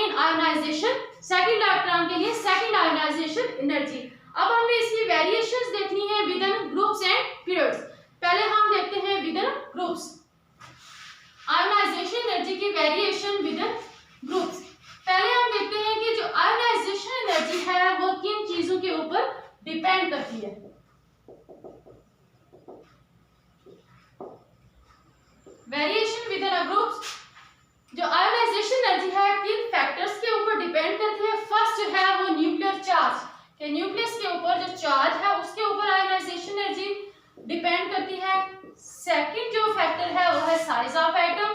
Second ionisation, second electron के लिए second ionisation energy. अब हमने इसकी वेरिएशंस देखनी है within groups and periods. पहले हम देखते हैं within groups ionization energy की वेरिएशन विद इन ग्रुप्स। पहले हम देखते हैं कि जो आयोनाइजेशन एनर्जी है वो किन चीजों के ऊपर डिपेंड करती है। वेरिएशन विद इन ग्रुप्स, जो आयोनाइजेशन एनर्जी है किन फैक्टर्स के ऊपर डिपेंड करती है। फर्स्ट जो है वो न्यूक्लियर चार्ज, के न्यूक्लियस के ऊपर जो चार्ज है उसके ऊपर आयोनाइजेशन एनर्जी डिपेंड करती है। सेकंड जो फैक्टर है वो है साइज ऑफ एटम,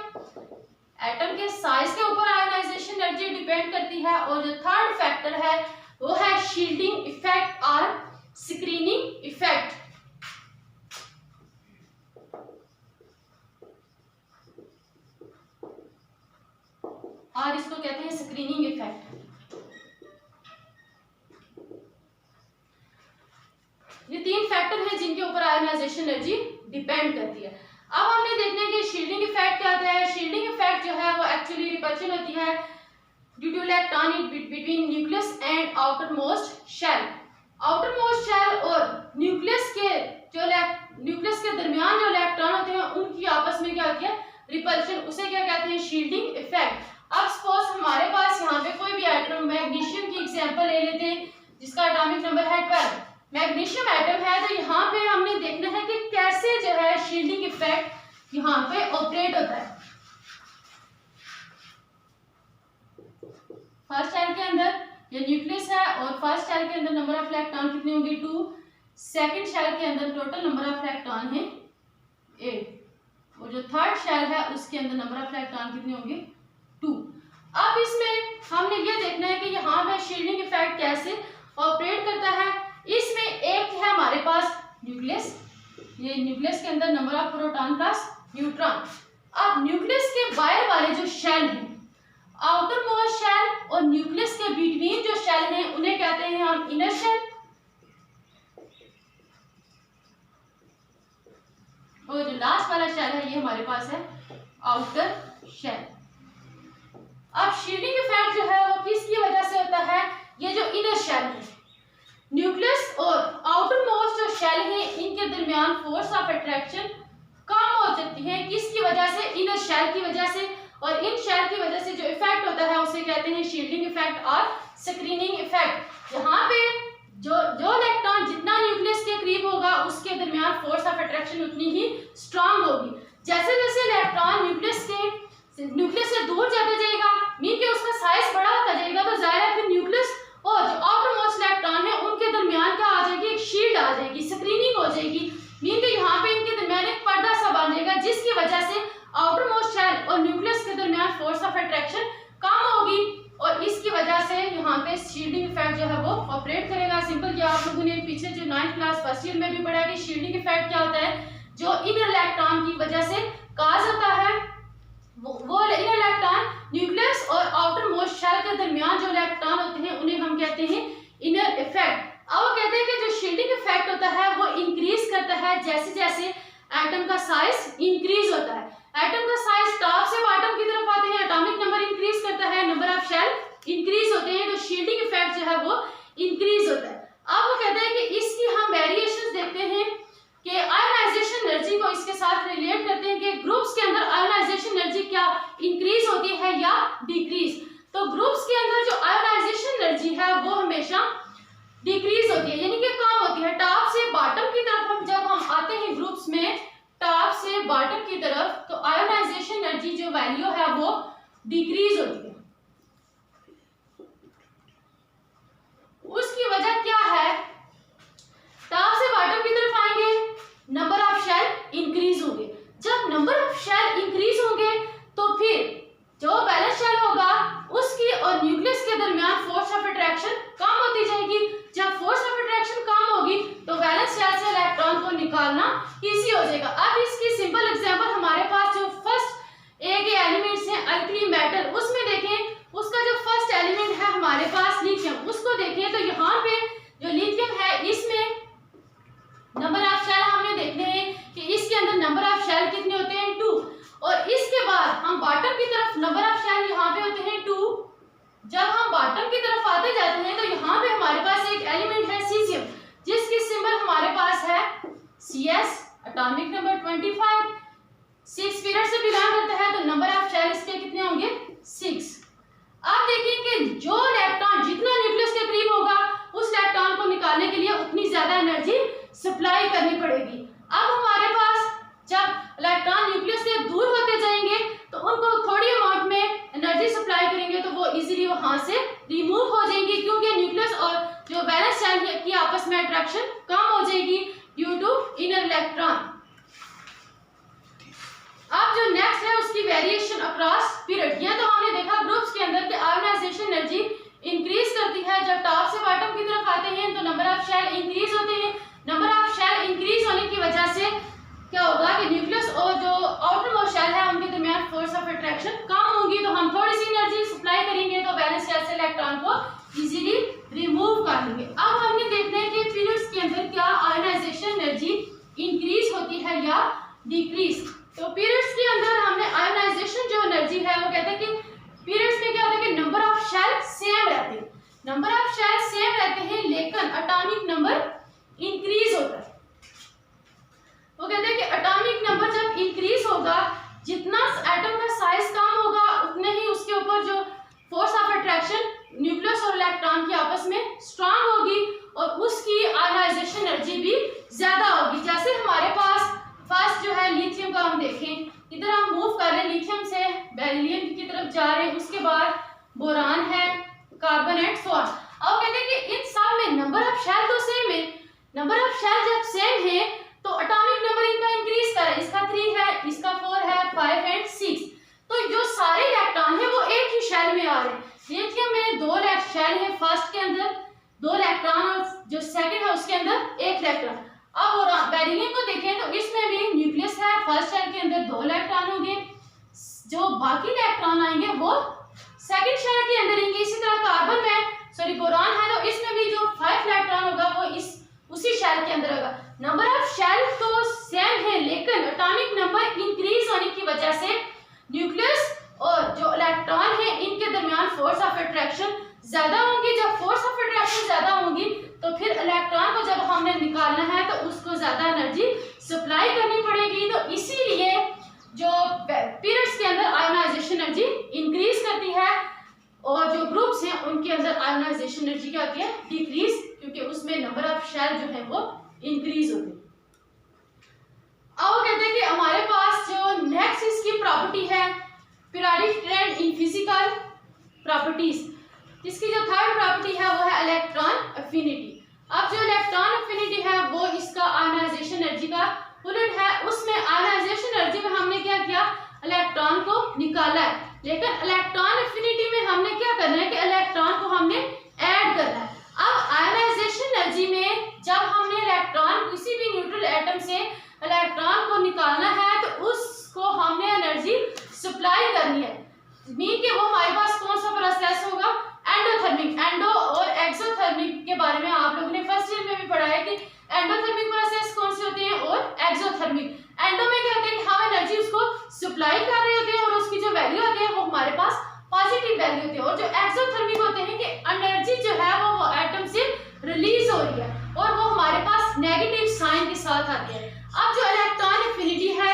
एटम के साइज के ऊपर आयोनाइजेशन एनर्जी डिपेंड करती है। और जो थर्ड फैक्टर है वो है शील्डिंग इफेक्ट और स्क्रीनिंग इफेक्ट। और इसको कहते हैं स्क्रीनिंग इफेक्ट। ये तीन फैक्टर हैं जिनके ऊपर आयोनाइजेशन एनर्जी डिपेंड करती है। अब हमने देखना है कि शील्डिंग इफेक्ट क्या होता है। शील्डिंग इफेक्ट जो है वो एक्चुअली रिपल्शन होती है due to electron between nucleus and outer most shell. Outer most shell और न्यूक्लियस के दरमियान जो इलेक्ट्रॉन होते हैं उनकी आपस में क्या होती है, रिपल्शन। उसे क्या कहते हैं, शील्डिंग इफेक्ट। अब सपोज हमारे पास यहाँ पे कोई भी एटम, मैग्नीशियम की एग्जांपल ले लेते हैं जिसका एटॉमिक नंबर है 12, मैग्नीशियम एटम है। तो यहाँ पे हमने देखना है कि कैसे जो है शील्डिंग इफेक्ट यहाँ पे ऑपरेट होता है। फर्स्ट शेल के अंदर ये न्यूक्लियस है और फर्स्ट शेल के अंदर नंबर ऑफ इलेक्ट्रॉन कितने होंगे, 2। सेकंड शेल के अंदर टोटल नंबर ऑफ इलेक्ट्रॉन है 8 और जो थर्ड शेल है उसके अंदर नंबर ऑफ इलेक्ट्रॉन कितने होंगे, 2। अब इसमें हमने ये देखना है कि यहाँ पे शील्डिंग इफेक्ट कैसे ऑपरेट करता है। इसमें एक है हमारे पास न्यूक्लियस, ये न्यूक्लियस के अंदर number of proton plus neutron. अब न्यूक्लियस के बाहर वाले जो शेल हैं, आउटर मोस्ट शेल और न्यूक्लियस के बिटवीन जो शेल हैं उन्हें कहते हैं हम इनर शेल, और जो लास्ट वाला शेल है ये हमारे पास है आउटर शेल। अब शील्डिंग इफेक्ट जो है वो किसकी वजह से होता है, ये जो इनर शेल है, न्यूक्लियस और आउटर मोस्ट जो शेल है इनके दरमियान फोर्स ऑफ अट्रैक्शन कम हो जाती है। किसकी वजह से, इनर शेल की वजह से। और इन शेल की वजह से जो इफेक्ट होता है उसे कहते हैं शील्डिंग इफेक्ट और स्क्रीनिंग इफेक्ट। यहाँ पे जो इलेक्ट्रॉन जितना न्यूक्लियस के करीब होगा उसके दरमियान फोर्स ऑफ अट्रैक्शन उतनी ही स्ट्रांग होगी। जैसे जैसे इलेक्ट्रॉन न्यूक्लियस से दूर जाता जाएगा, मीन के उसका साइज बड़ा होता जाएगा, तो जाहिर है फिर न्यूक्लियस और जो आउटर मोस्ट इलेक्ट्रॉन है उनके दरमियान क्या आ जाएगी, एक शील्ड आ जाएगी, स्क्रीनिंग हो जाएगी। मीन के यहाँ पे इनके दरमियान एक पर्दा सा बन जाएगा जिसकी वजह से आउटर मोस्ट शेल और न्यूक्लियस के दरमियान फोर्स ऑफ अट्रैक्शन कम होगी और इसकी वजह से यहाँ पे शील्डिंग इफेक्ट जो है वो ऑपरेट करेगा। सिंपल, जो आप लोगों ने पीछे जो 9th क्लास फर्स्ट ईयर में भी पढ़ा कि शील्डिंग इफेक्ट क्या होता है, जो इनर इलेक्ट्रॉन की वजह से काज होता है। वो इनर इलेक्ट्रॉन न्यूक्लियस और आउटर मोस्ट शेल के दरमियान जो इलेक्ट्रॉन होते हैं उन्हें हम कहते हैं इनर इफेक्ट। अब वो कहते हैं कि जो शील्डिंग इफेक्ट होता है वो इंक्रीज करता है जैसे जैसे एटम का साइज इंक्रीज होता है। एटम का साइज टॉप से बॉटम की तरफ आते हैं, एटॉमिक नंबर इंक्रीज करता है, नंबर ऑफ शेल इंक्रीज होते हैं, तो शील्डिंग इफेक्ट जो है वो इंक्रीज होता है। अब वो कहते हैं कि इसकी हम वेरिएशंस देखते हैं कि आयोनाइजेशन एनर्जी को इसके साथ रिलेट करते हैं कि ग्रुप्स के अंदर आयोनाइजेशन एनर्जी क्या इंक्रीज होती है या डिक्रीज। तो ग्रुप्स के अंदर जो आयोनाइजेशन एनर्जी है वो हमेशा डिक्रीज होती है, यानी कि कम होती है। टॉप से बॉटम की तरफ जब हम आते हैं ग्रुप्स में, टॉप से बॉटम की तरफ, तो आयोनाइजेशन एनर्जी जो वैल्यू है वो डिक्रीज होती है। उसकी वजह क्या है, टॉप से बॉटम की तरफ आएंगे, नंबर ऑफ शेल इंक्रीज होंगे। जब नंबर ऑफ शेल इंक्रीज होंगे तो फिर जो बैलेंस शेल होगा उसकी और न्यूक्लियस के दरमियान फोर्स ऑफ अट्रैक्शन कम होती जाएगी। जब फोर्स ऑफ अट्रैक्शन कम होगी तो वैलेंस शेल से इलेक्ट्रॉन को निकालना इजी हो जाएगा। अब इसकी सिंपल एग्जांपल हमारे पास जो फर्स्ट ए के एलिमेंट्स हैं अल्कली मेटल, उसमें देखें उसका जो फर्स्ट एलिमेंट है हमारे पास लिथियम, उसको देखें तो यहाँ पे जो लिथियम है इसमें नंबर ऑफ शेल हमने देखने हैं कि इसके अंदर नंबर ऑफ शेल कितने होते हैं, 2। और इसके बाद हम बॉटम की तरफ नंबर ऑफ शेल यहाँ पे होते हैं 2। 25, 6 पीरियड से बिलोंग करता है, तो नंबर ऑफ शेल इसके कितने होंगे? 6। आप देखिए कि जो इलेक्ट्रॉन जितना न्यूक्लियस के करीब होगा उस इलेक्ट्रॉन को निकालने के लिए उतनी ज्यादा एनर्जी सप्लाई करनी पड़ेगी। अब हमारे पास जब इलेक्ट्रॉन न्यूक्लियस से दूर होते जाएंगे तो उनको थोड़ी अमाउंट में एनर्जी सप्लाई करेंगे तो वो इजीली वहां से रिमूव हो जाएंगी, क्योंकि न्यूक्लियस और जो वैलेंस शेल की आपस में अट्रैक्शन कम हो जाएगी ड्यू टू इनर इलेक्ट्रॉन। अब जो नेक्स्ट है उसकी वेरिएशन अक्रॉस पीरियड। ये तो हमने देखा ग्रुप्स के अंदर कि आयोनाइजेशन एनर्जी इंक्रीज करती है जब टॉप से बॉटम की तरफ आते हैं तो नंबर ऑफ शेल इंक्रीज होते हैं। नंबर ऑफ शेल इंक्रीज होने की वजह से क्या होगा कि न्यूक्लियस और जो आउटर मोस्ट शेल है उनके दरमियान फोर्स ऑफ अट्रैक्शन कम होगी, तो हम थोड़ी सी एनर्जी सप्लाई करेंगे तो वैलेंस शेल से इलेक्ट्रॉन को इजीली रिमूव कर लेंगे। अब हमने देखते हैं कि पीरियड्स के अंदर क्या आयोनाइजेशन एनर्जी इंक्रीज होती है या डिक्रीज। तो पीरियड्स के अंदर हमने आयोनाइजेशन जो एनर्जी है वो कहते हैं कि पीरियड्स में क्या होता है कि नंबर ऑफ शेल सेम रहते हैं, नंबर ऑफ शेल सेम रहते हैं लेकिन एटॉमिक नंबर इंक्रीज होता है। वो कहते हैं कि एटॉमिक नंबर जब इंक्रीज होगा, जितना एटम का साइज कम होगा उतने ही उसके ऊपर जो फोर्स ऑफ अट्रैक्शन न्यूक्लियस और इलेक्ट्रॉन की आपस में स्ट्रांग होगी और उसकी आयोनाइजेशन एनर्जी भी ज्यादा होगी। जैसे हमारे पास फर्स्ट जो है लिथियम का हम देखें, इधर हम मूव कर रहे हैं लिथियम से बेरिलियम की तरफ जा रहे हैं, उसके बाद बोरान है, कार्बन एंड सो ऑन। अब कहते हैं कि इन सब में नंबर ऑफ शेल तो सेम है, नंबर ऑफ शेल जब सेम है तो एटॉमिक नंबर इनका इंक्रीज कर रहा है, इसका 3 है, इसका 4 है, 5 एंड 6। तो जो सारे इलेक्ट्रॉन है वो एक ही शेल में आ रहे हैं। लिथियम में 2 शेल है, फर्स्ट के अंदर 2 इलेक्ट्रॉन और जो सेकंड है उसके अंदर 1 इलेक्ट्रॉन। अब बेरिलियम को देखें तो इसमें भी न्यूक्लियस है, फर्स्ट शेल के अंदर 2 इलेक्ट्रॉन होंगे, जो बाकी इलेक्ट्रॉन आएंगे वो सेकंड शेल के अंदर आएंगे। इसी तरह कार्बन में बोरान है तो इसमें भी जो 5 इलेक्ट्रॉन होगा वो उसी शेल के अंदर होगा। नंबर ऑफ शेल तो सेम है लेकिन एटॉमिक नंबर इंक्रीज होने की वजह से न्यूक्लियस और जो इलेक्ट्रॉन है इनके दरमियान फोर्स ऑफ अट्रैक्शन ज्यादा होंगी। जब फोर्स ऑफ अट्रैक्शन ज्यादा होंगी तो फिर इलेक्ट्रॉन को जब हमने निकालना है तो उसको ज्यादा एनर्जी सप्लाई करनी पड़ेगी। तो इसीलिए जो पीरियड्स के अंदर आयोनाइजेशन एनर्जी इंक्रीज करती है और जो ग्रुप्स हैं उनके अंदर आयोनाइजेशन एनर्जी क्या होती है? डिक्रीज, क्योंकि उसमें नंबर ऑफ शेल जो है वो इंक्रीज होते हैं। अब कहते हैं कि हमारे पास जो नेक्स्ट इसकी प्रॉपर्टी है periodic trend in physical properties, इसकी जो थर्ड प्रॉपर्टी है वो है इलेक्ट्रॉन एफिनिटी। अब जो इलेक्ट्रॉन एफिनिटी है वो इसका आयोनाइजेशन एनर्जी का उलट है। उसमें आयोनाइजेशन एनर्जी में हमने क्या किया? इलेक्ट्रॉन को निकाला है, लेकिन इलेक्ट्रॉन एफिनिटी में हमने क्या करना है कि इलेक्ट्रॉन को हमने ऐड करना है। अब आयोनाइजेशन एनर्जी में जब हमने इलेक्ट्रॉन किसी भी न्यूट्रल एटम से इलेक्ट्रॉन को निकालना है तो उसको हमने एनर्जी सप्लाई करनी है। मीन कि वो हमारे पास कौन सा प्रोसेस होगा? एंडोथर्मिक। एंडो और एक्सोथर्मिक के बारे में आप लोगों ने फर्स्ट ईयर में भी पढ़ा है कि एंडोथर्मिक प्रोसेस कौन से होते हैं और एक्सोथर्मिक। एंडो में क्या होता है कि हम एनर्जी उसको सप्लाई कर रहे होते हैं और उसकी जो वैल्यू होती है वो हमारे पास पॉजिटिव वैल्यू होती है, और जो एक्सोथर्मिक होते हैं कि एनर्जी जो है वो एटम से रिलीज हो रही है और वो हमारे पास नेगेटिव साइन के साथ आती है। अब जो इलेक्ट्रॉन एफिनिटी है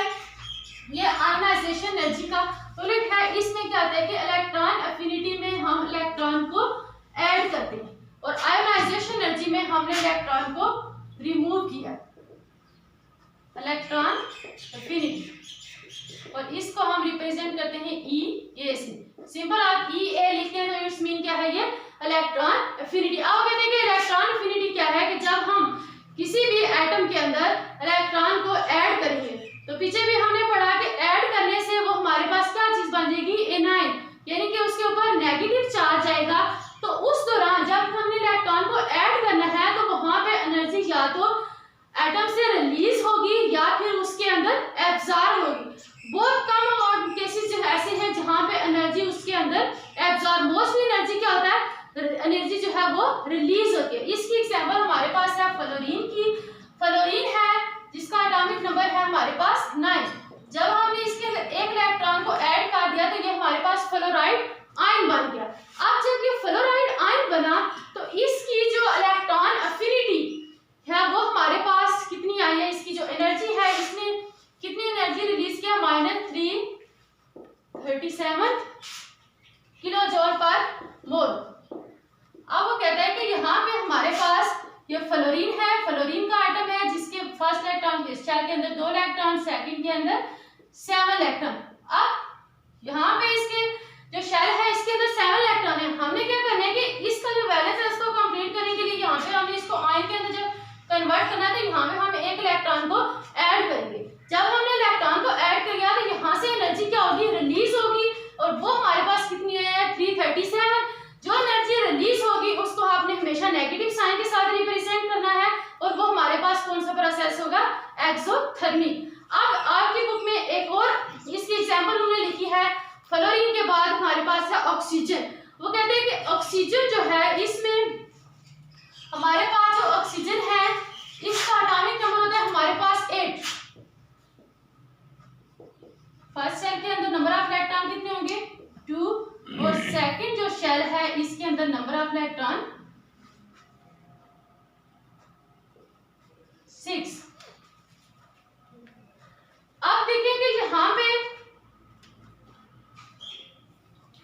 ये आयोनाइजेशन एनर्जी का उलट है। इसमें क्या होता है कि इलेक्ट्रॉन एफिनिटी में हम इलेक्ट्रॉन को ऐड करते हैं और आयोनाइजेशन एनर्जी में हमने इलेक्ट्रॉन को रिमूव किया। इलेक्ट्रॉन एफिनिटी और इसको हम रिप्रेजेंट करते हैं ई ए से। सिंपल आप ई ए लिखते हैं तो इट्स मीन क्या है? ये इलेक्ट्रॉन एफिनिटी। अब कहते हैं कि इलेक्ट्रॉन एफिनिटी क्या है कि जब हम किसी भी एटम के अंदर इलेक्ट्रॉन को ऐड करेंगे तो पीछे भी हमने पढ़ा कि ऐड करने से वो हमारे पास क्या चीज बन जाएगी? एनायन, यानी कि उसके ऊपर नेगेटिव चार्ज आएगा। तो उस दौरान जब हमने इलेक्ट्रॉन को ऐड करना है तो वहां पे एनर्जी या तो एटम से रिलीज होगी या फिर उसके अंदर एब्जॉर्ब होगी। बहुत कम अमाउंट केसेस जो ऐसे हैं जहां पे एनर्जी उसके अंदर एब्जॉर्ब, मोस्टली एनर्जी क्या होता है? एनर्जी जो है वो रिलीज होती है। इसकी एग्जांपल हमारे पास है फ्लोरीन की। फ्लोरीन है जिसका एटॉमिक नंबर है हमारे पास 9। जब हमने इसके अंदर एक इलेक्ट्रॉन को ऐड कर दिया तो ये हमारे पास फ्लोराइड आयन बन गया। अब जब ये फ्लोराइड आयन बना तो इसकी जो इलेक्ट्रॉन एफिनिटी है वो हमारे पास कितनी आई है? इसकी जो एनर्जी है इसने कितनी फ्लोरीन है, फ्लोरीन का एटम है जिसके फर्स्ट इलेक्ट्रॉन शेल के अंदर 2 इलेक्ट्रॉन, सेकंड के अंदर 7 इलेक्ट्रॉन। अब यहाँ पे इसके जो शेल है इसके अंदर 7 इलेक्ट्रॉन है। हमने क्या करना है कि इसका जो वैलेंस है इसको कंप्लीट करने के लिए यहाँ पे हमने इसको आयन के अंदर जब कन्वर्ट करना है तो यहाँ पे हम एक इलेक्ट्रॉन को ऐड करेंगे। जब हमने इलेक्ट्रॉन को ऐड कर लिया तो यहाँ से एनर्जी क्या होगी, रिलीज होगी, और वो हमारे पास कितनी है 337। जो एनर्जी रिलीज होगी उसको आपने हमेशा नेगेटिव साइन के साथ रिप्रेजेंट करना है, और वो हमारे पास कौन सा प्रोसेस होगा, एक्सोथर्मिक। अब आपकी बुक में एक और इसकी एग्जांपल उन्होंने लिखी है, फ्लोरीन के बाद हमारे पास है ऑक्सीजन। वो कहते हैं कि ऑक्सीजन जो है इसमें हमारे पास जो ऑक्सीजन है इसका एटॉमिक नंबर होता है हमारे पास 8। फर्स्ट शेल के अंदर नंबर ऑफ इलेक्ट्रॉन कितने होंगे, 2, और सेकंड जो शेल है इसके अंदर नंबर ऑफ इलेक्ट्रॉन 6। अब देखेंगे यहाँ पे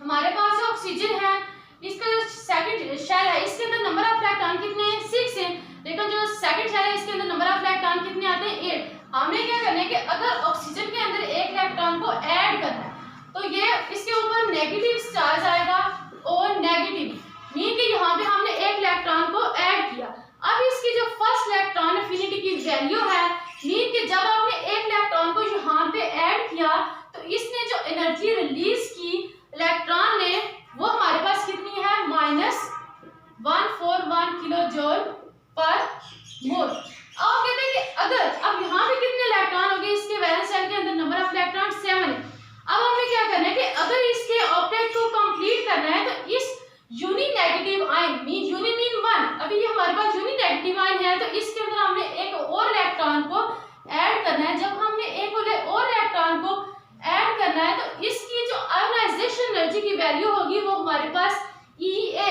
हमारे पास जो ऑक्सीजन है इसका जो सेकंड शेल है इसके अंदर नंबर ऑफ इलेक्ट्रॉन कितने हैं, 6 है, लेकिन जो सेकंड शेल है इसके अंदर नंबर ऑफ इलेक्ट्रॉन कितने आते हैं, 8। हमने क्या करना है कि अगर ऑक्सीजन के अंदर एक इलेक्ट्रॉन को ऐड करना है तो ये इसके ऊपर नेगेटिव चार्ज आएगा और नेगेटिव, मीन कि यहाँ पे हमने एक इलेक्ट्रॉन को ऐड किया। अब इसकी जो फर्स्ट इलेक्ट्रॉन एफिनिटी की वैल्यू है, मीन कि जब आपने एक इलेक्ट्रॉन को यहाँ पे ऐड किया तो इसने जो एनर्जी रिलीज की इलेक्ट्रॉन ने वो हमारे पास कितनी है, -141 किलो जूल पर मोल। अब कहते हैं कि अगर अब यहाँ पे कितने इलेक्ट्रॉन हो गए, इसके वैलेंस शेल के अंदर नंबर ऑफ इलेक्ट्रॉन 7 है। अब हमें क्या करना है कि अगर इसके ऑक्टेट को कंप्लीट करना है तो इस uni negative ion uni mean 1, अभी ये हमारे पास यूनी नेगेटिव आयन है तो इसके अंदर हमने एक और इलेक्ट्रॉन को ऐड करना है। जब हमने एक और इलेक्ट्रॉन को ऐड करना है तो इसकी जो आयोनाइजेशन एनर्जी की वैल्यू होगी वो हमारे पास EA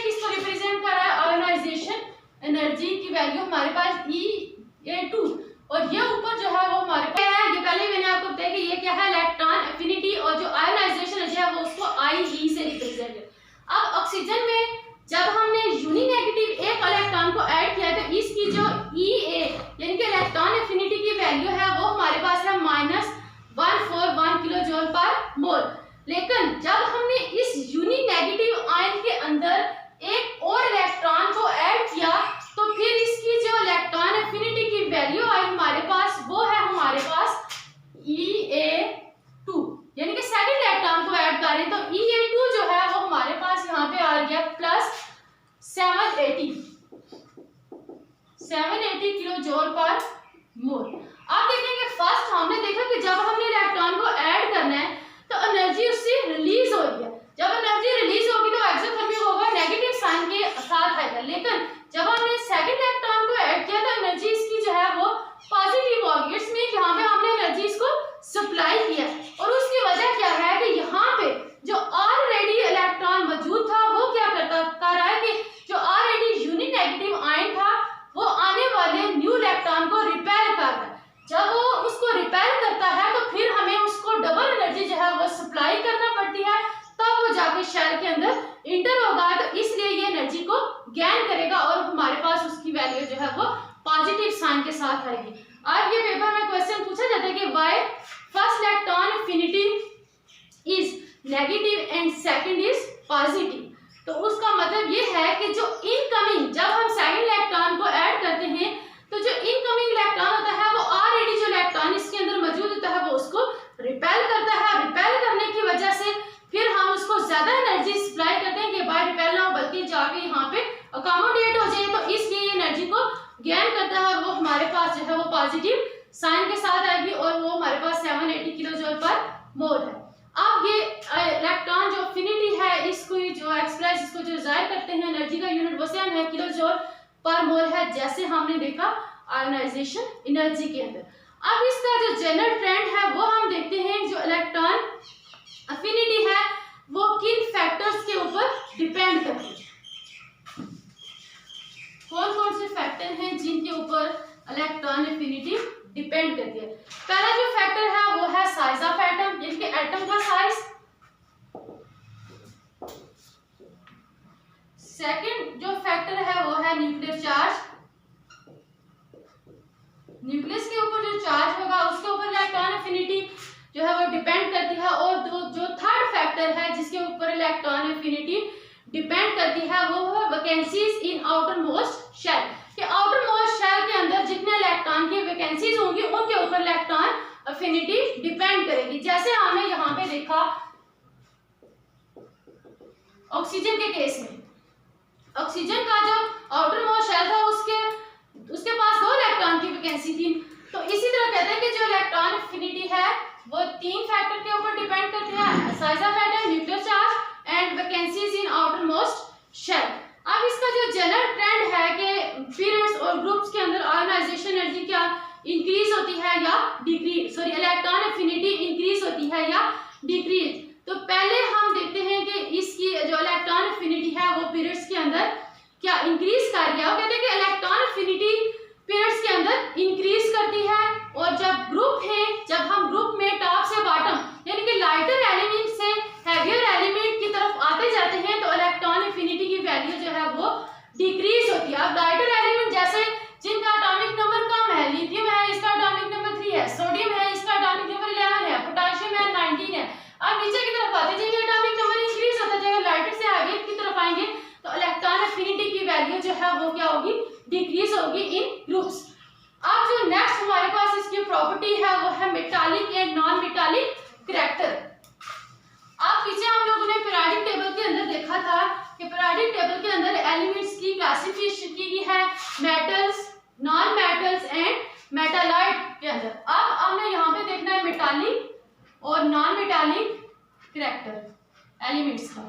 किसको रिप्रेजेंट कर रहा है, आयोनाइजेशन एनर्जी की वैल्यू हमारे पास EA2, और ये ऊपर जो है वो हमारे पास है, ये पहले मैंने आपको बताया कि ये क्या है, इलेक्ट्रॉन एफिनिटी, और जो आयोनाइजेशन एनर्जी है वो उसको IE से रिप्रेजेंट है। अब ऑक्सीजन में जब हमने यूनी नेगेटिव एक इलेक्ट्रॉन को ऐड किया तो इसकी जो EA यानी कि इलेक्ट्रॉन एफिनिटी की वैल्यू है वो हमारे पास है -141 किलो जूल पर मोल। लेकिन जब हमने इस यूनी नेगेटिव आयन के अंदर एक और इलेक्ट्रॉन को ऐड किया तो फिर इसकी जो इलेक्ट्रॉन एफिनिटी की वैल्यू आई हमारे पास वो है हमारे पास EA2, यानी कि सेकंड इलेक्ट्रॉन को ऐड करें तो EA2 जो है वो हमारे पास यहाँ पे आ गया +780 किलो जूल पर मोल। अब देखेंगे फर्स्ट हमने देखा कि जब हमने इलेक्ट्रॉन को ऐड करना है तो एनर्जी उससे रिलीज हो गया। जब एनर्जी रिलीज होगी तो एक्सोथर्मिक होगा, नेगेटिव साइन के साथ आएगा। लेकिन जब हमने सेकंड इलेक्ट्रॉन को ऐड किया तो एनर्जी इसकी जो है वो पॉजिटिव होगी। इट्स मीन यहाँ पे हमने एनर्जी इसको सप्लाई किया, और उसकी वजह क्या है कि यहाँ पे जो ऑलरेडी इलेक्ट्रॉन मौजूद था वो क्या कर रहा है कि जो ऑलरेडी यूनी नेगेटिव आयन था वो आने वाले न्यू इलेक्ट्रॉन को रिपेल कर रहा है। जब वो उसको रिपेल करता है तो फिर हमें उसको डबल एनर्जी जो है वो सप्लाई करना पड़ती है, तब वो जाके शेल के अंदर इंटर होगा, तो इसलिए ये एनर्जी को गेन करेगा और हमारे पास उसकी वैल्यू जो है वो पॉजिटिव साइन के साथ आएगी। आज ये पेपर में क्वेश्चन पूछा जाता है कि why first electron affinity is negative and second is positive, तो उसका मतलब ये है कि जो इनकमिंग जब हम सेकंड इलेक्ट्रॉन को ऐड करते हैं तो जो इनकमिंग इलेक्ट्रॉन होता है वो ऑलरेडी जो इलेक्ट्रॉन इसके अंदर मौजूद होता है वो उसको रिपेल करता है। रिपेल करने की वजह से फिर हम उसको ज्यादा एनर्जी सप्लाई करते हैं कि बाय रिपेल ना हो बल्कि जाके यहाँ पे अकोमोडेट हो जाए, तो इसलिए ये एनर्जी को गेन करता है और वो हमारे पास जो है वो पॉजिटिव साइन के साथ आएगी और वो हमारे पास 780 किलो जूल पर मोल है। अब ये इलेक्ट्रॉन जो एफिनिटी है इसको जो एक्सप्रेस इसको जो जाहिर करते हैं एनर्जी का यूनिट वो सेम है, किलो जूल पर मोल है, जैसे हमने देखा आयोनाइजेशन एनर्जी के अंदर। अब इसका जो जनरल ट्रेंड है वो हम देखते हैं, जो इलेक्ट्रॉन एफिनिटी है वो किन फैक्टर्स के ऊपर डिपेंड करती है, कौन कौन से फैक्टर हैं जिनके ऊपर इलेक्ट्रॉन एफिनिटी डिपेंड करती है। पहला जो फैक्टर है वो है साइज ऑफ एटम, यानी कि एटम का साइज। सेकंड जो फैक्टर है वो है न्यूक्लियर चार्ज, न्यूक्लियस के ऊपर जो चार्ज होगा उसके ऊपर इलेक्ट्रॉन एफिनिटी जो है वो डिपेंड करती है। और जो थर्ड फैक्टर है जिसके ऊपर इलेक्ट्रॉन एफिनिटी डिपेंड करती है वो है vacancies in outer most shell, कि आउटर मोस्ट शेल के अंदर जितने इलेक्ट्रॉन की वैकेंसीज होंगी उनके ऊपर इलेक्ट्रॉन एफिनिटी डिपेंड करेगी। जैसे हमने यहाँ पे देखा ऑक्सीजन के केस में, ऑक्सीजन का जो आउटर मोस्ट शेल था उसके पास 2 इलेक्ट्रॉन की वैकेंसी थी। तो इसी तरह कहते हैं कि जो इलेक्ट्रॉन एफिनिटी है वो 3 फैक्टर के ऊपर डिपेंड करती है, size of atom, nuclear charge and vacancies in outer most shell. अब इसका जो जनरल ट्रेंड है कि पीरियड्स और ग्रुप्स के अंदर आयोनाइजेशन एनर्जी क्या इंक्रीज होती है या decrease, sorry electron affinity increase होती है या डिक्रीज। तो पहले हम देखते हैं कि इसकी जो इलेक्ट्रॉन एफिनिटी है वो पीरियड्स के अंदर क्या इंक्रीज कर रही है। वो कहते हैं कि इलेक्ट्रॉन एफिनिटी पीरियड्स के अंदर इंक्रीज करती है। और जब ग्रुप है, जब हम ग्रुप में टॉप से बॉटम यानी कि लाइटर एलिमेंट से हैवियर एलिमेंट की तरफ आते जाते हैं तो इलेक्ट्रॉन एफिनिटी की वैल्यू जो है वो डिक्रीज होती है। अब लाइटर एलिमेंट जैसे जिनका एटॉमिक नंबर कम है, लिथियम है इसका एटॉमिक नंबर 3 है, सोडियम है इसका एटॉमिक नंबर 11 है, पोटेशियम है 19 है। अब नीचे की तरफ आते जाएंगे एटॉमिक नंबर इंक्रीज होता जाएगा, लाइटर से हैवियर की तरफ आएंगे तो इलेक्ट्रॉन एफिनिटी की वैल्यू जो है वो क्या होगी, डिक्रीज होगी इन ग्रुप्स। अब जो नेक्स्ट हमारे पास इसकी प्रॉपर्टी है वो है metallic and non metallic character. अब पीछे हम लोगों ने पीरियोडिक टेबल के अंदर देखा था कि पीरियोडिक टेबल के अंदर एलिमेंट्स की क्लासिफिकेशन की गई है metals, non metals and Metalite के अंदर। अब हमने यहाँ पे देखना है मेटालिक और नॉन मेटालिक करैक्टर एलिमेंट्स का।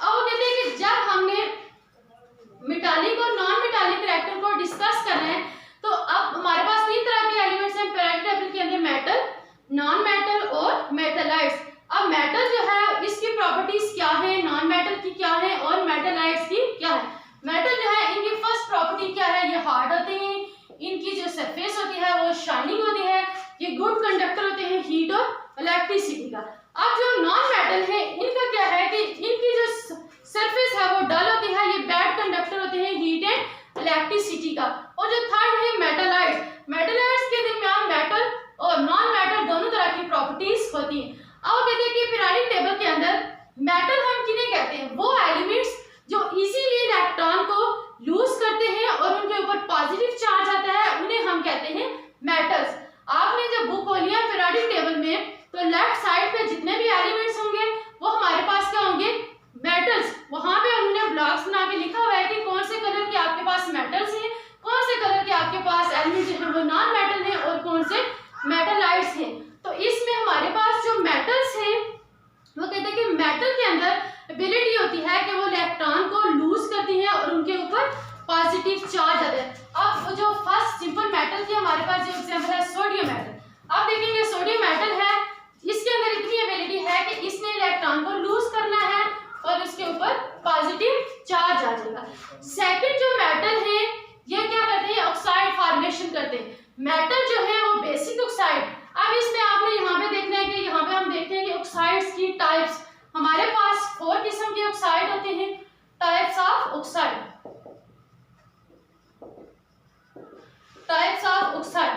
अब वो कहते हैं कि जब हमने मेटालिक और नॉन मेटालिक करैक्टर को डिस्कस कर रहे हैं तो अब हमारे पास 3 तरह के एलिमेंट्स हैं पीरियोडिक टेबल के अंदर, मेटल, नॉन मेटल और मेटालाइट्स। अब मेटल जो है इसकी प्रॉपर्टीज क्या है, नॉन मेटल की क्या है और मेटालाइट्स की क्या है। मेटल जो है इनकी फर्स्ट प्रॉपर्टी क्या है, ये हार्ड होते हैं, इनकी जो सरफेस होती है वो शाइनिंग होती है, ये गुड कंडक्टर होते हैं हीट और इलेक्ट्रिसिटी का। अब जो नॉन मेटल है इनका क्या है कि इनकी जो सरफेस है वो डल होती है, ये बैड कंडक्टर होते हैं हीट एंड इलेक्ट्रिसिटी का। और जो थर्ड है मेटालाइट्स, मेटालाइट्स के दरमियान मेटल और नॉन मेटल दोनों तरह की प्रॉपर्टीज होती हैं। अब कहते हैं कि पीरियोडिक टेबल के अंदर मेटल हम किन्हें कहते हैं, वो एलिमेंट्स जो इजीली इलेक्ट्रॉन को लूज करते हैं और उनके ऊपर पॉजिटिव चार्ज आता है उन्हें हम कहते हैं मेटल्स। आपने जब बुक खोली है पीरियोडिक टेबल में तो लेफ्ट साइड पे जितने भी एलिमेंट्स होंगे वो हमारे पास क्या होंगे, मेटल्स। वहां पे उन्होंने ब्लॉक्स बना के लिखा हुआ है कि कौन से कलर के आपके पास मेटल्स हैं, कौन से कलर के आपके पास एलिमेंट्स हैं वो नॉन मेटल हैं और कौन से मेटालाइट्स हैं। तो इसमें हमारे पास जो मेटल्स हैं वो कहते हैं कि मेटल के अंदर एबिलिटी होती है कि वो इलेक्ट्रॉन को लूज करती हैं और उनके ऊपर पॉजिटिव चार्ज आता है। अब जो फर्स्ट सिंपल मेटल की हमारे पास जो एग्जांपल है सोडियम मेटल। अब देखेंगे सोडियम मेटल है, इसके अंदर इतनी एबिलिटी है कि इसने इलेक्ट्रॉन को लूज करना है और इसके ऊपर पॉजिटिव चार्ज आ जाएगा। सेकंड जो मेटल है ये क्या करते हैं, ऑक्साइड फॉर्मेशन करते हैं। मेटल जो है वो बेसिक ऑक्साइड। अब इसमें आपने यहाँ पे देखना है कि यहाँ पे हम देखते हैं कि ऑक्साइड्स की टाइप्स हमारे पास 4 किस्म के ऑक्साइड होते हैं, types of oxide, types of oxide.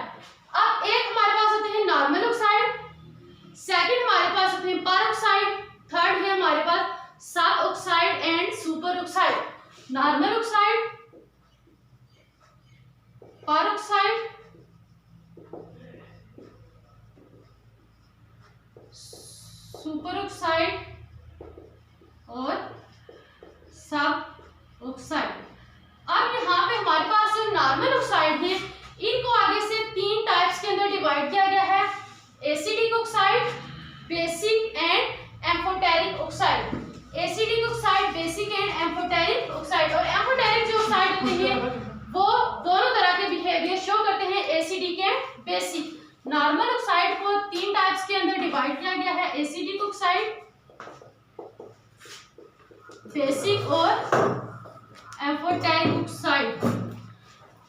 अब एक हमारे पास होते हैं नॉर्मल ऑक्साइड, सेकंड हमारे पास होते हैं पर ऑक्साइड, थर्ड है हमारे पास सब oxide and super oxide. Normal oxide, पर ऑक्साइड, सुपर ऑक्साइड और सब ऑक्साइड। अब यहाँ पे हमारे पास जो नॉर्मल ऑक्साइड है इनको आगे से 3 टाइप्स के अंदर डिवाइड किया गया है, acidic oxide, basic and amphoteric oxide. Acidic oxide, basic and amphoteric oxide. और एम्फोटेरिक जो ऑक्साइड होते हैं वो दोनों तरह के बिहेवियर शो करते हैं, acidic and basic. Normal oxide को 3 टाइप्स के अंदर डिवाइड किया गया है, एसिडिक ऑक्साइड, बेसिक और एम्फोटेरिक ऑक्साइड।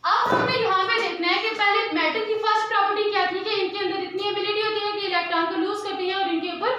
अब हमें यहाँ पे देखना है कि पहले मेटल की फर्स्ट प्रॉपर्टी क्या थी कि इनके अंदर इतनी एबिलिटी होती है कि इलेक्ट्रॉन को लूज करती है और इनके ऊपर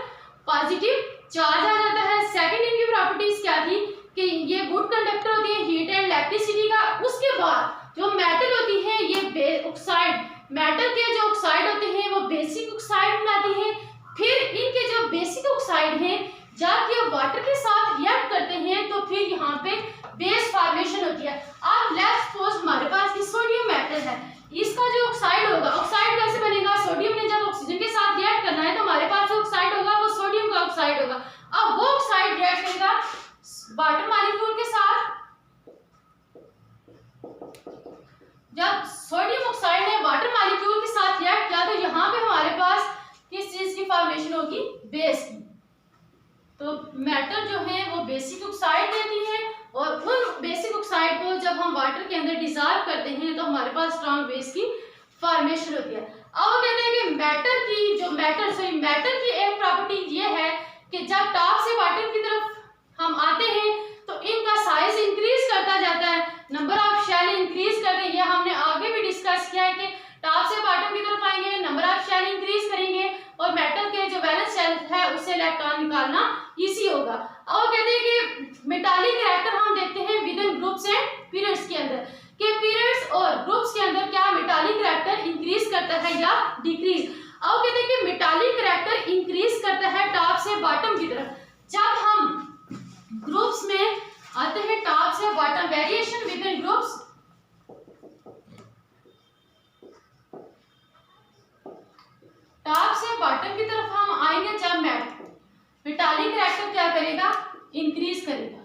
पॉजिटिव चार्ज आ जाता है। सेकंड इनकी प्रॉपर्टीज क्या थी कि ये गुड कंडक्टर होती है हीट एंड इलेक्ट्रिसिटी का। उसके बाद जो मेटल होती है ये ऑक्साइड, मेटल के जो ऑक्साइड होते हैं वो बेसिक ऑक्साइड बनाती हैं। फिर इनके जो बेसिक ऑक्साइड हैं जब ये वाटर के साथ रिएक्ट करते हैं तो फिर यहाँ पे बेस फॉर्मेशन होती है। अब लेट्स सपोज हमारे पास ये सोडियम मेटल है, इसका जो ऑक्साइड होगा, ऑक्साइड कैसे बनेगा, सोडियम ने जब ऑक्सीजन के साथ रिएक्ट करना है तो हमारे पास जो ऑक्साइड होगा वो सोडियम का ऑक्साइड होगा। अब वो ऑक्साइड रिएक्ट करेगा वाटर मॉलिक्यूल के साथ। जब सोडियम ऑक्साइड ने वाटर मॉलिक्यूल के साथ रिएक्ट किया तो यहाँ पे हमारे पास किस चीज की फॉर्मेशन होगी, बेस की। तो मेटल जो है वो बेसिक ऑक्साइड देती है और उन बेसिक ऑक्साइड को जब हम वाटर के अंदर डिसॉल्व करते हैं तो हमारे पास स्ट्रॉन्ग बेस की फॉर्मेशन होती है। अब वो कहते हैं कि मेटल की एक प्रॉपर्टी ये है कि जब टॉप से बॉटम की तरफ हम आते हैं तो इनका साइज इंक्रीज करता जाता है, नंबर ऑफ शेल इंक्रीज करते हैं। ये हमने आगे भी डिस्कस किया है कि टॉप से बॉटम की तरफ आएंगे, नंबर ऑफ शेल इंक्रीज करेंगे और मेटल के जो वैलेंस शेल है उससे इलेक्ट्रॉन निकालना इजी होगा। और कहते हैं कि मेटालिक कैरेक्टर हम देखते हैं within groups and periods के अंदर कि पीरियड्स और ग्रुप्स के अंदर क्या मेटालिक कैरेक्टर इंक्रीज करता है या डिक्रीज। अब कहते हैं कि मेटालिक कैरेक्टर इंक्रीज करता है टॉप से बॉटम की तरफ। जब हम ग्रुप्स में आते हैं टॉप से bottom, variation within groups, top से बॉटम की तरफ हम आएंगे जब मेटालिक कैरेक्टर क्या करेगा, इंक्रीज करेगा।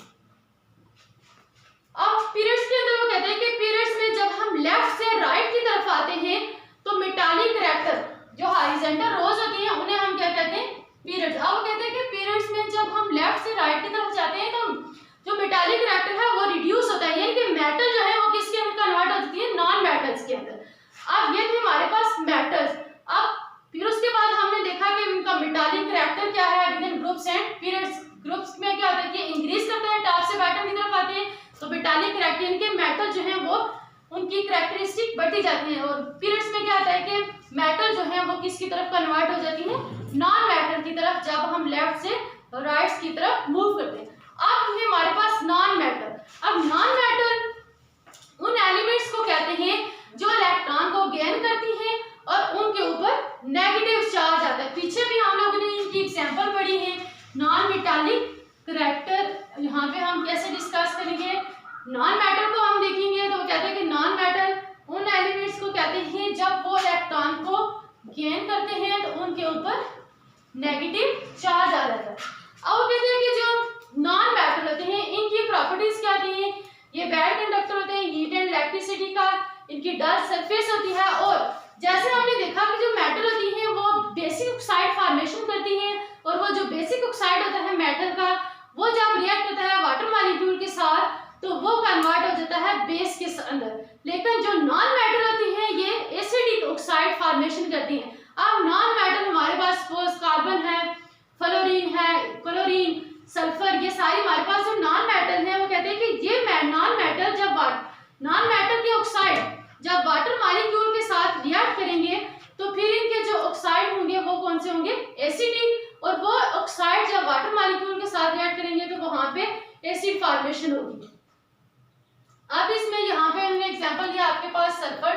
अब पीरियड्स के अंदर वो कहते हैं कि पीरियड्स में जब हम लेफ्ट से राइट की तरफ आते हैं तो मेटालिक कैरेक्टर जो हॉरिजॉन्टल रोज होती हैं उन्हें हम क्या कहते हैं, पीरियड्स। अब वो कहते हैं कि पीरियड्स में जब हम लेफ्ट से राइट की तरफ जाते हैं तो जो मेटालिक कैरेक्टर है वो रिड्यूस होता है, यानी कि मेटल जो है वो किसके अंदर कन्वर्ट हो जाती है, नॉन मेटल्स के अंदर। अब ये थे हमारे पास मेटल्स। अब फिर उसके बाद हमने देखा कि इनका मेटालिक कैरेक्टर क्या है within groups and periods. Groups में क्या होता है कि इंक्रीज करता है, टॉप से बॉटम की तरफ आते हैं तो मेटालिक कैरेक्टर यानी कि मेटल जो है वो उनकी कैरेक्टरिस्टिक बढ़ती जाती है। और पीरियड्स में क्या होता है कि मेटल जो है वो किसकी तरफ कन्वर्ट हो जाती है, नॉन मेटल की तरफ, जब हम लेफ्ट से राइट की तरफ मूव करते हैं। अब है हमारे पास नॉन मेटल। अब नॉन मेटल उन एलिमेंट्स को कहते हैं जो इलेक्ट्रॉन को गेन करती हैं और उनके ऊपर नेगेटिव चार्ज आता है। पीछे भी हम लोगों ने इनकी एग्जांपल पढ़ी है। नॉन मेटालिक कैरेक्टर यहाँ पे हम कैसे डिस्कस करेंगे, नॉन मेटल को हम देखेंगे तो कहते हैं कि नॉन मेटल उन एलिमेंट्स को कहते हैं जब वो इलेक्ट्रॉन को गेन करते हैं तो उनके ऊपर नेगेटिव चार्ज आ जाता है। अब कहते हैं कि जो नॉन मेटल होते हैं इनकी प्रॉपर्टीज क्या होती हैं, ये बैड कंडक्टर होते हैं हीट एंड इलेक्ट्रिसिटी का, इनकी डल सरफेस होती है। और जैसे हमने देखा कि जो मेटल होती है वो बेसिक ऑक्साइड फॉर्मेशन करती है और वो जो बेसिक ऑक्साइड होता है मेटल का वो जब रिएक्ट होता है वाटर मॉलिक्यूल के साथ तो वो कन्वर्ट हो जाता है बेस के अंदर। लेकिन जो नॉन मेटल होती है ये एसिडिक ऑक्साइड फॉर्मेशन करती है। अब नॉन मेटल हमारे पास सपोज कार्बन है, फ्लोरीन है, क्लोरीन, सल्फर, ये सारी हमारे पास जो नॉन मेटल है वो कहते हैं कि ये नॉन मेटल जब नॉन मेटल के ऑक्साइड जब वाटर मॉलिक्यूल के साथ रिएक्ट करेंगे तो फिर इनके जो ऑक्साइड होंगे वो कौन से होंगे, एसिडिक। और वो ऑक्साइड जब वाटर मॉलिक्यूल के साथ रिएक्ट करेंगे तो वहां पे एसिड फॉर्मेशन होगी। अब इसमें यहाँ पे हमने एग्जांपल दिया, आपके पास सल्फर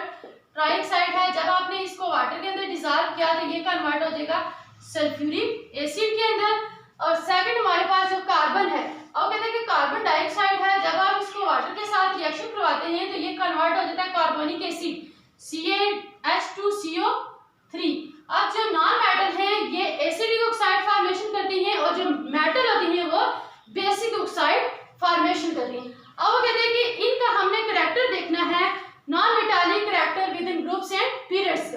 ट्राइऑक्साइड है, जब आपने इसको वाटर के अंदर डिसॉल्व किया तो ये कन्वर्ट हो जाएगा सल्फ्यूरिक एसिड के अंदर। और सेकंड हमारे पास जो कार्बन है, और कहते हैं कि कार्बन डाइऑक्साइड है, जब आप इसको वाटर के साथ रिएक्शन करवाते हैं तो ये कन्वर्ट हो जाता है कार्बोनिक एसिड CaH2CO3। अब जो नॉन मेटल है ये एसिडिक ऑक्साइड फॉर्मेशन करती हैं और जो मेटल होती है वो बेसिक ऑक्साइड फॉर्मेशन करती हैं। अब वो कहते हैं कि इनका हमने कैरेक्टर देखना है, non metallic character with in groups and periods.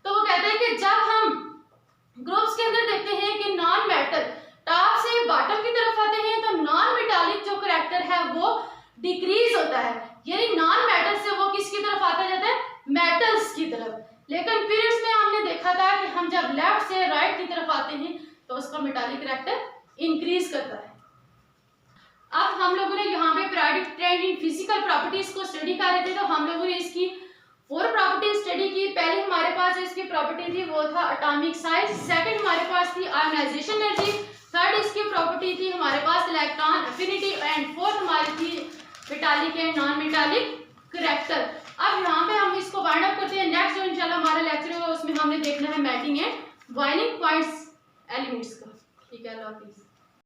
तो वो कहते हैं कि जब हम ग्रुप्स के अंदर देखते हैं कि नॉन मेटल टॉप से बॉटम की तरफ आते हैं तो नॉन मेटालिक जो कैरेक्टर है वो डिक्रीज होता है, यानी नॉन मेटल से वो किसकी तरफ आता जाता है, मेटल्स की तरफ। लेकिन पीरियड्स में हमने देखा था कि हम जब लेफ्ट से राइट की तरफ आते हैं तो उसका मेटालिक कैरेक्टर इंक्रीज करता है। अब हम लोगों ने यहाँ पे periodic trend in physical properties को स्टडी कर रहे थे, तो हम लोगों ने इसकी 4 प्रॉपर्टीज स्टडी की। पहले हमारे पास इसकी प्रॉपर्टी थी वो था एटॉमिक साइज, सेकंड हमारे पास थी आयोनाइजेशन एनर्जी, थर्ड इसकी प्रॉपर्टी थी हमारे पास इलेक्ट्रॉन एफिनिटी एंड फोर्थ हमारी थी metallic and non metallic character. अब यहाँ पे हम इसको वाइंड अप करते हैं। नेक्स्ट जो इंशाल्लाह हमारा लेक्चर होगा उसमें हमने देखना है melting and boiling points elements का। ठीक है, अल्लाह हाफिज़।